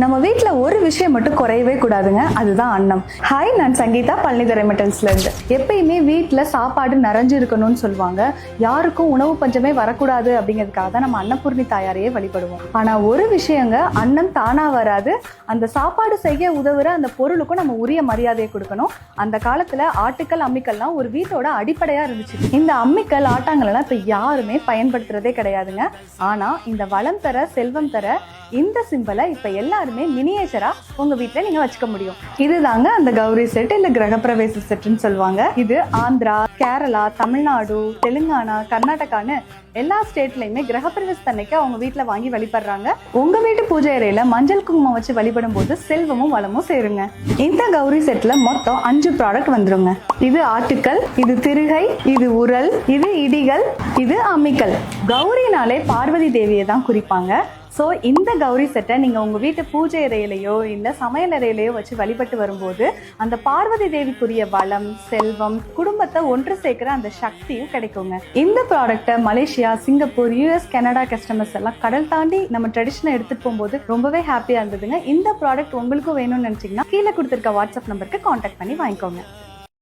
நம்ம வீட்டில் ஒரு விஷயம் மட்டும் குறையவே கூடாதுங்க, அதுதான் அன்னம். ஹாய், நான் சங்கீதா, பழனிதுறை மெட்டல்ஸ்ல இருந்து. எப்பயுமே வீட்டில் சாப்பாடு நிறைஞ்சு இருக்கணும்னு சொல்லுவாங்க. யாருக்கும் உணவு பஞ்சமே வரக்கூடாது அப்படிங்கிறதுக்காக தான் நம்ம அன்னபூர்ணி தாயாரையே வழிபடுவோம். ஆனால் ஒரு விஷயங்க, அன்னம் தானா வராது. அந்த சாப்பாடு செய்ய உதவுற அந்த பொருளுக்கும் நம்ம உரிய மரியாதையை கொடுக்கணும். அந்த காலத்தில் ஆட்டுக்கல், அம்மிக்கல்லாம் ஒரு வீட்டோட அடிப்படையா இருந்துச்சு. இந்த அம்மிக்கல், ஆட்டாங்கல்லாம் இப்போ யாருமே பயன்படுத்துறதே கிடையாதுங்க. ஆனால் இந்த வளம் தர, செல்வம் தர இந்த சிம்பலை இப்ப எல்லாருமே மினியேச்சரா உங்க வீட்டுல நீங்க வச்சுக்க முடியும். இதுதாங்க அந்த கௌரி செட், இல்ல கிரகப்பிரவேச செட்னு சொல்லுவாங்க. இது ஆந்திரா, கேரளா, தமிழ்நாடு, தெலுங்கானா, கர்நாடகான்னு எல்லா ஸ்டேட்லயுமே கிரகப்பிரவேச அன்னைக்கு அவங்க வீட்டுல வாங்கி வழிபடுறாங்க. உங்க வீட்டு பூஜை அறையில மஞ்சள் குங்குமம் வச்சு வழிபடும் போது செல்வமும் வளமும் சேருங்க. இந்த கௌரி செட்ல மொத்தம் 5 ப்ராடக்ட் வந்துருங்க. இது ஆட்டுக்கல், இது திருகை, இது உரல், இது இடிகள், இது அம்மிக்கல். கௌரினாலே பார்வதி தேவியை தான் குறிப்பாங்க. ஸோ இந்த கௌரி செட்டை நீங்கள் உங்கள் வீட்டு பூஜை அறையிலையோ இல்லை சமையல் அறையிலையோ வச்சு வழிபட்டு வரும்போது அந்த பார்வதி தேவிக்குரிய வளம், செல்வம், குடும்பத்தை ஒன்று சேர்க்கிற அந்த சக்தியும் கிடைக்குங்க. இந்த ப்ராடக்ட்டை Malaysia, Singapore, US, Canada customers எல்லாம் கடல் தாண்டி நம்ம ட்ரெடிஷனை எடுத்துகிட்டு போகும்போது ரொம்பவே ஹாப்பியாக இருந்ததுங்க. இந்த ப்ராடக்ட் உங்களுக்கும் வேணும்னு நினச்சிங்கன்னா கீழே கொடுத்துருக்க வாட்ஸ்அப் நம்பருக்கு கான்டாக்ட் பண்ணி வாங்கிக்கோங்க.